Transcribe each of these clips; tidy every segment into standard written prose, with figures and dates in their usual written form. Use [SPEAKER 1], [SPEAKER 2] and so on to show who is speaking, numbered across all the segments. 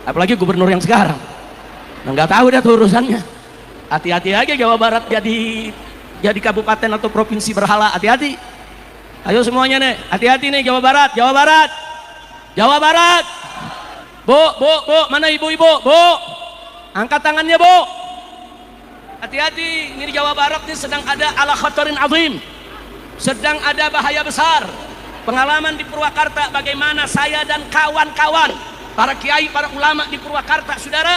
[SPEAKER 1] apalagi gubernur yang sekarang. Nah, nggak tahu dah tuh urusannya. Hati-hati aja Jawa Barat jadi kabupaten atau provinsi berhala, hati-hati. Ayo semuanya nih, hati-hati nih Jawa Barat, Jawa Barat, Jawa Barat. Bu, mana ibu-ibu? Bu, angkat tangannya bu. Hati-hati, ini di Jawa Barat ini sedang ada ala khatarin azim, sedang ada bahaya besar. Pengalaman di Purwakarta bagaimana saya dan kawan-kawan, para kiai, para ulama di Purwakarta, saudara,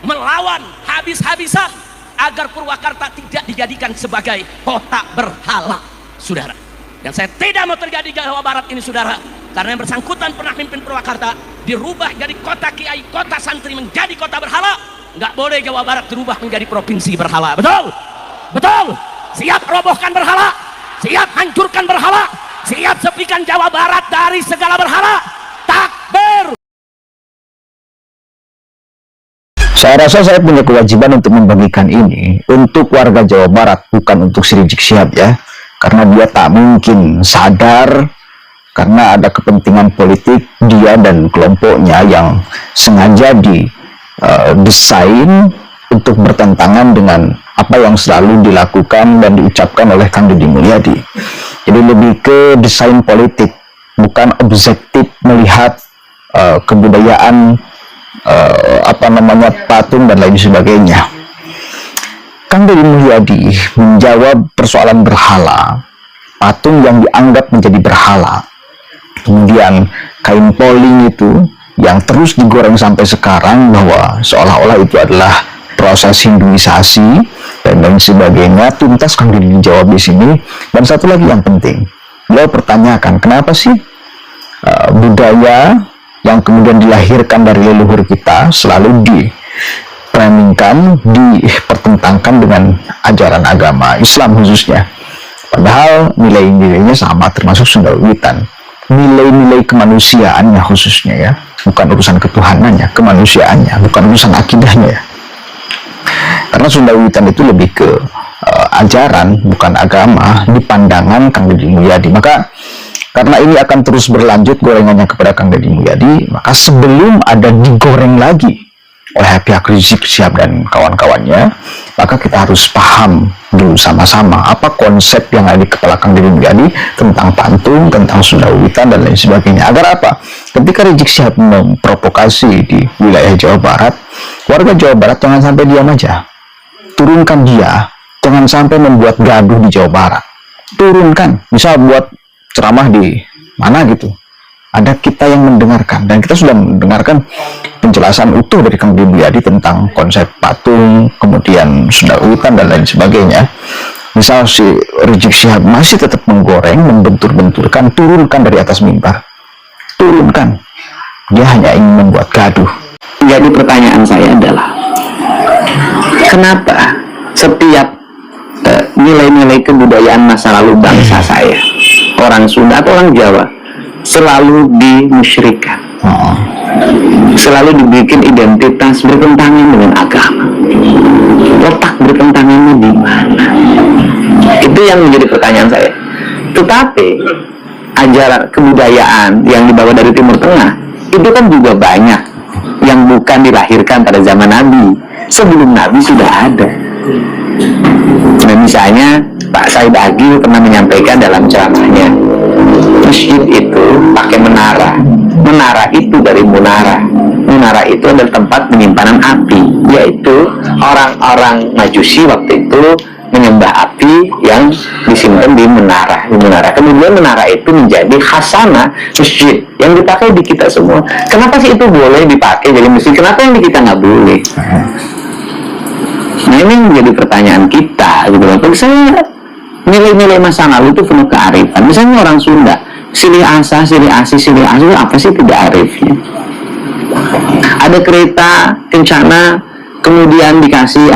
[SPEAKER 1] melawan habis-habisan agar Purwakarta tidak dijadikan sebagai kota berhala, saudara. Dan saya tidak mau terjadi di Jawa Barat ini, saudara, karena yang bersangkutan pernah mimpin Purwakarta dirubah jadi kota kiai, kota santri, menjadi kota berhala. Nggak boleh Jawa Barat dirubah menjadi provinsi berhala. Betul? Betul? Siap robohkan berhala, siap hancurkan berhala, siap sepikan Jawa Barat dari segala berhala. Takbir.
[SPEAKER 2] Saya rasa saya punya kewajiban untuk membagikan ini untuk warga Jawa Barat, bukan untuk si Rizik Syihab ya, karena dia tak mungkin sadar karena ada kepentingan politik dia dan kelompoknya yang sengaja didesain untuk bertentangan dengan apa yang selalu dilakukan dan diucapkan oleh Kang Deddy Mulyadi. Jadi lebih ke desain politik, bukan objektif melihat kebudayaan patung dan lain sebagainya. Kang Deddy Mulyadi menjawab persoalan berhala, patung yang dianggap menjadi berhala, kemudian kain poling itu yang terus digoreng sampai sekarang bahwa seolah-olah itu adalah proses Hinduisasi dan lain sebagainya. Tuntas Kang Deddy dijawab di sini. Dan satu lagi yang penting, beliau pertanyakan kenapa sih budaya yang kemudian dilahirkan dari leluhur kita selalu dipramingkan, dipertentangkan dengan ajaran agama Islam khususnya, padahal nilai-nilainya sama, termasuk Sunda Wiwitan, nilai-nilai kemanusiaannya khususnya ya, bukan urusan ketuhanannya, kemanusiaannya, bukan urusan akidahnya ya. Karena Sunda Wiwitan itu lebih ke ajaran, bukan agama, di pandangan Kang Deddy Mulyadi. Maka karena ini akan terus berlanjut gorengannya kepada Kang Deddy Mulyadi, maka sebelum ada digoreng lagi oleh pihak Rizik Syihab dan kawan-kawannya, maka kita harus paham dulu sama-sama apa konsep yang ada di kepala Kang Deddy Mulyadi tentang patung, tentang Sunda Wiwitan dan lain sebagainya. Agar apa? Ketika Rizik Syihab memprovokasi di wilayah Jawa Barat, warga Jawa Barat jangan sampai diam aja. Turunkan dia, jangan sampai membuat gaduh di Jawa Barat. Turunkan, bisa buat ceramah di mana gitu, ada kita yang mendengarkan, dan kita sudah mendengarkan penjelasan utuh dari Kang Deddy Mulyadi tentang konsep patung, kemudian Sunda Wiwitan dan lain sebagainya. Misal si Rizik Syihab masih tetap menggoreng, membentur-benturkan, turunkan dari atas mimbar, turunkan, dia hanya ingin membuat gaduh.
[SPEAKER 3] Jadi pertanyaan saya adalah, kenapa setiap nilai-nilai kebudayaan masa lalu bangsa saya, orang Sunda atau orang Jawa, selalu dimusyrikan, selalu dibikin identitas bertentangan dengan agama? Letak bertentangannya di mana? Itu yang menjadi pertanyaan saya. Tetapi ajaran kebudayaan yang dibawa dari Timur Tengah itu kan juga banyak yang bukan dilahirkan pada zaman Nabi. Sebelum Nabi sudah ada. Nah, misalnya Pak Said Agil pernah menyampaikan dalam ceramahnya, masjid itu pakai menara. Menara itu dari munara. Munara itu adalah tempat penyimpanan api, yaitu orang-orang Majusi waktu itu menyembah api yang disimpan di menara. Kemudian menara itu menjadi khasanah masjid yang dipakai di kita semua. Kenapa sih itu boleh dipakai jadi masjid? Kenapa yang di kita nggak boleh? Nah, ini menjadi pertanyaan kita gitu loh. Saya nilai-nilai masa lalu itu penuh kearifan. Misalnya orang Sunda, silih asa, silih asi, silih asu, apa sih tidak arifnya? Ada kereta kencana, kemudian dikasih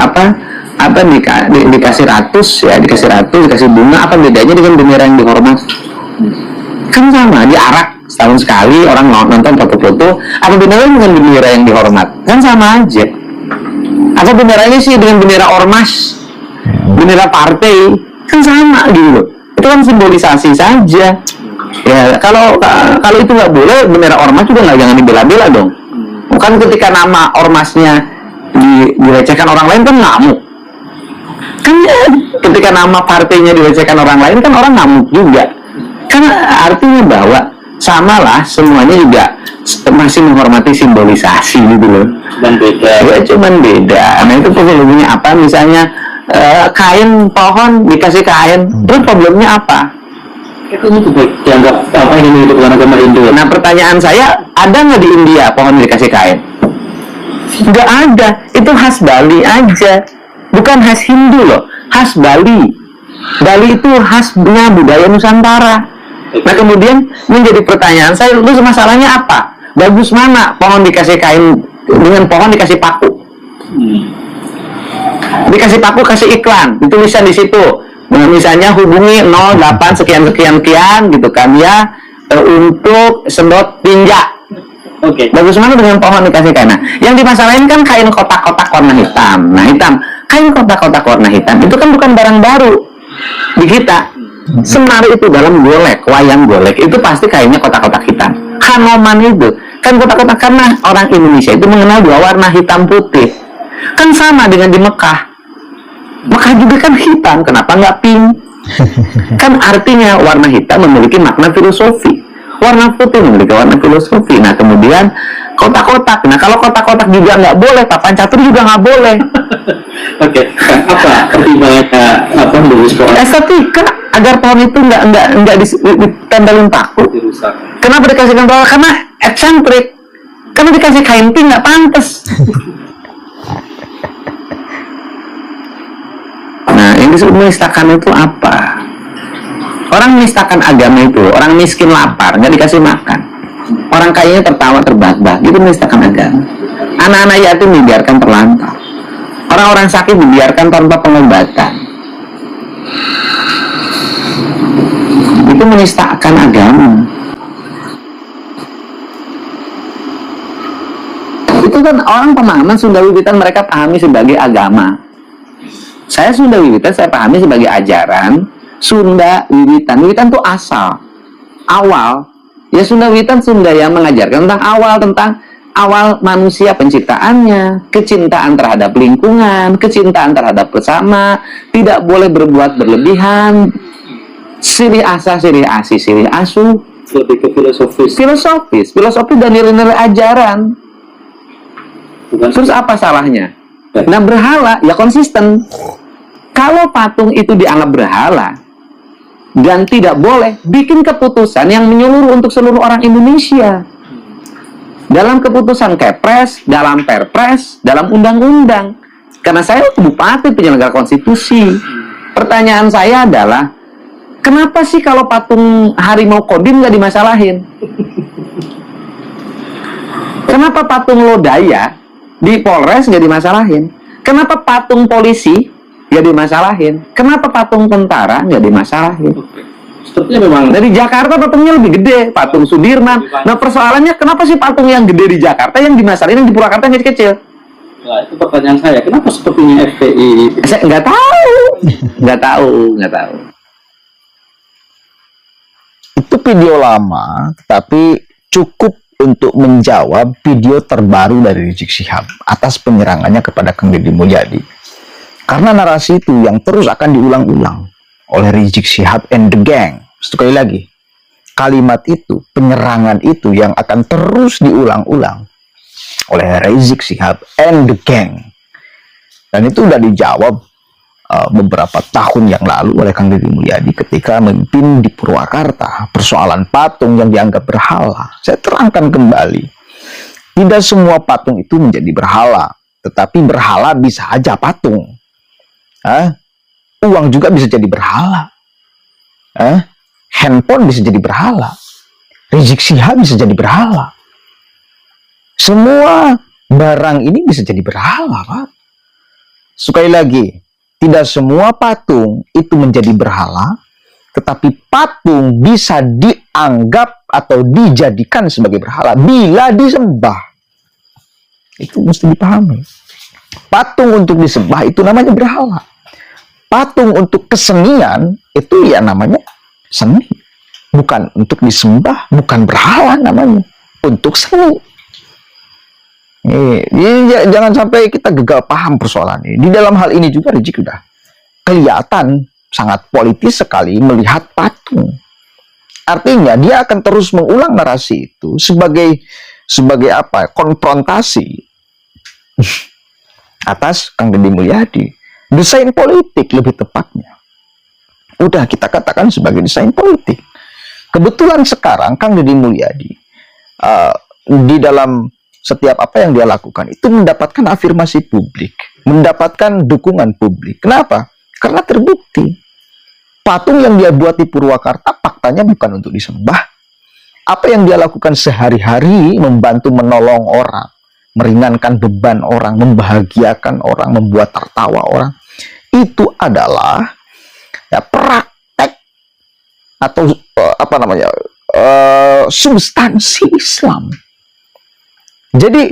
[SPEAKER 3] dikasih ratus ya, dikasih bunga. Apa bedanya dengan bendera yang dihormat? Kan sama, diarak setahun sekali, orang nonton foto-foto. Apa bedanya dengan bendera yang dihormat? Kan sama aja. Apa benderanya sih dengan bendera ormas, bendera partai? Kan sama gitu loh. Itu kan simbolisasi saja. Ya, kalau itu nggak boleh, bendera ormas juga nggak, jangan dibela-bela dong. Kan ketika nama ormasnya dilecehkan orang lain kan ngamuk. Kan ya, ketika nama partainya dilecehkan orang lain kan orang ngamuk juga. Kan artinya bahwa samalah semuanya juga masih menghormati simbolisasi gitu loh.
[SPEAKER 4] Dan beda.
[SPEAKER 3] Ya cuman beda. Nah itu problemnya apa? Misalnya kain pohon dikasih kain, terus problemnya apa?
[SPEAKER 4] Itu dianggap apa ini untuk agama Hindu.
[SPEAKER 3] Nah pertanyaan saya, ada nggak di India pohon dikasih kain? Nggak ada. Itu khas Bali aja, bukan khas Hindu loh, khas Bali. Bali itu khasnya budaya Nusantara. Nah kemudian menjadi pertanyaan saya, lu masalahnya apa? Bagus mana pohon dikasih kain dengan pohon dikasih paku? Dikasih paku, kasih iklan, ditulisan di situ. Nah, misalnya hubungi 08 sekian gitu kan ya, untuk sedot tinja.
[SPEAKER 4] Oke.
[SPEAKER 3] Bagus mana dengan pohon dikasih kain? Nah, yang dimasalahin kan kain kotak-kotak warna hitam. Nah, kain kotak-kotak warna hitam itu kan bukan barang baru di kita. Semar itu dalam golek, wayang golek itu pasti kainnya kotak-kotak hitam. Hanoman itu kan kotak-kotak, karena orang Indonesia itu mengenal dua warna hitam putih. Kan sama dengan di Mekah. Mekah juga kan hitam, kenapa nggak pink? Kan artinya warna hitam memiliki makna filosofi, warna putih memiliki warna filosofi. Nah kemudian kotak-kotak, nah kalau kotak-kotak juga nggak boleh, papan catur juga nggak boleh.
[SPEAKER 4] Oke. Apa pertimbangannya apa dari sekolah?
[SPEAKER 3] Estetika, agar pohon itu nggak ditempelin paku.
[SPEAKER 4] Dirusak.
[SPEAKER 3] Kenapa dikasihkan paku? Karena eksentrik. Karena dikasih kain pink nggak pantas. Nah, yang disebut menistakan itu apa? Orang menistakan agama itu, orang miskin lapar, nggak dikasih makan. Orang kayanya tertawa terbahak-bahak, itu menistakan agama. Anak-anak yatim dibiarkan terlantar. Orang-orang sakit dibiarkan tanpa pengobatan. Itu menistakan agama. Itu kan orang pemahaman Sunda Wiwitan mereka pahami sebagai agama. Saya Sunda Wiwitan saya pahami sebagai ajaran Sunda Wiwitan. Wiwitan itu asal, awal. Ya Sunda Wiwitan Sunda yang mengajarkan tentang awal manusia penciptaannya, kecintaan terhadap lingkungan, kecintaan terhadap bersama, tidak boleh berbuat berlebihan, sirih asa, sirih asi, sirih asu.
[SPEAKER 4] Lebih ke filosofis.
[SPEAKER 3] Filosofi dan nilai-nilai ajaran.
[SPEAKER 4] Bukan.
[SPEAKER 3] Terus apa salahnya? Nah berhala ya konsisten. Kalau patung itu dianggap berhala dan tidak boleh, bikin keputusan yang menyeluruh untuk seluruh orang Indonesia. Dalam keputusan Kepres, dalam Perpres, dalam undang-undang. Karena saya bupati penyelenggara konstitusi. Pertanyaan saya adalah, kenapa sih kalau patung harimau Kodim nggak dimasalahin? Kenapa patung Lodaya di Polres nggak dimasalahin? Kenapa patung polisi nggak dimasalahin? Kenapa patung tentara nggak dimasalahin?
[SPEAKER 4] Sepertinya memang
[SPEAKER 3] Dari Jakarta patungnya lebih gede, patung Sudirman. Nah persoalannya kenapa sih patung yang gede di Jakarta yang dimasalahin, yang di Purwakarta yang kecil-kecil?
[SPEAKER 4] Nah, itu pertanyaan saya. Kenapa sepertinya FPI?
[SPEAKER 3] Saya nggak tahu, nggak tahu.
[SPEAKER 2] Itu video lama, tapi cukup untuk menjawab video terbaru dari Rizik Syihab atas penyerangannya kepada Kang Deddy Mulyadi. Karena narasi itu yang terus akan diulang-ulang oleh Rizik Syihab and the gang. Sekali lagi, kalimat itu, penyerangan itu yang akan terus diulang-ulang oleh Rizik Syihab and the gang. Dan itu sudah dijawab beberapa tahun yang lalu oleh Kang Deddy Mulyadi ketika memimpin di Purwakarta persoalan patung yang dianggap berhala. Saya terangkan kembali, tidak semua patung itu menjadi berhala, tetapi berhala bisa aja patung. Uang juga bisa jadi berhala. Handphone bisa jadi berhala. Rizik Syihab bisa jadi berhala. Semua barang ini bisa jadi berhala, Pak. Sekali lagi, tidak semua patung itu menjadi berhala, tetapi patung bisa dianggap atau dijadikan sebagai berhala bila disembah. Itu mesti dipahami. Patung untuk disembah itu namanya berhala. Patung untuk kesenian itu ya namanya seni. Bukan untuk disembah, bukan berhala namanya. Untuk seni. Jangan sampai kita gagal paham persoalan ini. Di dalam hal ini juga Rizik sudah kelihatan sangat politis sekali melihat patung. Artinya dia akan terus mengulang narasi itu sebagai apa? Konfrontasi atas Kang Deddy Mulyadi. Desain politik lebih tepatnya. Udah kita katakan sebagai desain politik. Kebetulan sekarang Kang Deddy Mulyadi di dalam setiap apa yang dia lakukan itu mendapatkan afirmasi publik, mendapatkan dukungan publik. Kenapa? Karena terbukti patung yang dia buat di Purwakarta faktanya bukan untuk disembah. Apa yang dia lakukan sehari-hari membantu menolong orang, meringankan beban orang, membahagiakan orang, membuat tertawa orang, itu adalah ya praktek atau apa namanya substansi Islam. Jadi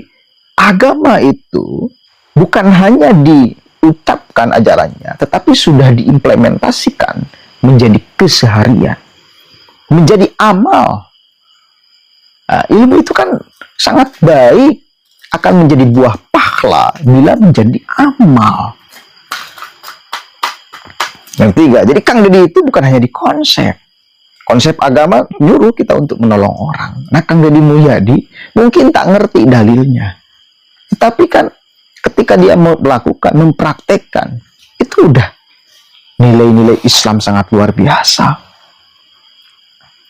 [SPEAKER 2] agama itu bukan hanya diucapkan ajarannya, tetapi sudah diimplementasikan menjadi keseharian, menjadi amal. Nah, ilmu itu kan sangat baik, akan menjadi buah pahala bila menjadi amal. Yang ketiga, jadi Kang Deddy itu bukan hanya di konsep. Konsep agama nyuruh kita untuk menolong orang. Nah, Kang Deddy Mulyadi mungkin tak ngerti dalilnya. Tetapi kan ketika dia melakukan, mempraktekkan, itu udah nilai-nilai Islam sangat luar biasa.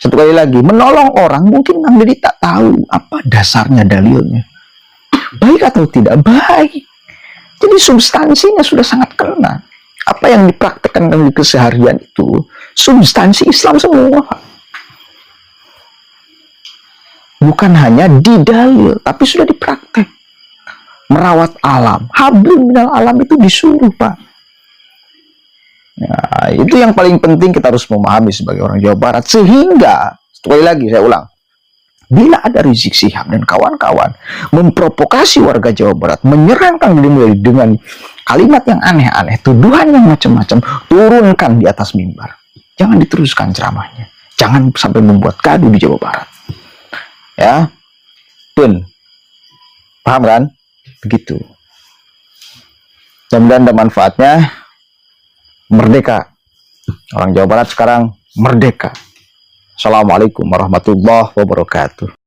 [SPEAKER 2] Satu kali lagi, menolong orang mungkin Kang Deddy tak tahu apa dasarnya dalilnya. Baik atau tidak baik. Jadi substansinya sudah sangat kena. Apa yang dipraktekkan di keseharian itu substansi Islam semua. Bukan hanya didalil, tapi sudah dipraktek. Merawat alam, hablum minal alam itu disuruh, Pak. Nah, itu yang paling penting kita harus memahami sebagai orang Jawa Barat. Sehingga, sekali lagi saya ulang, bila ada Rizik Syihab dan kawan-kawan memprovokasi warga Jawa Barat, menyerang Kang Deddy Mulyadi dengan kalimat yang aneh-aneh, tuduhan yang macam-macam, turunkan di atas mimbar. Jangan diteruskan ceramahnya. Jangan sampai membuat gaduh di Jawa Barat. Ya, pun paham kan? Begitu. Mudah-mudahan ada manfaatnya. Merdeka. Orang Jawa Barat sekarang merdeka. Assalamualaikum warahmatullahi wabarakatuh.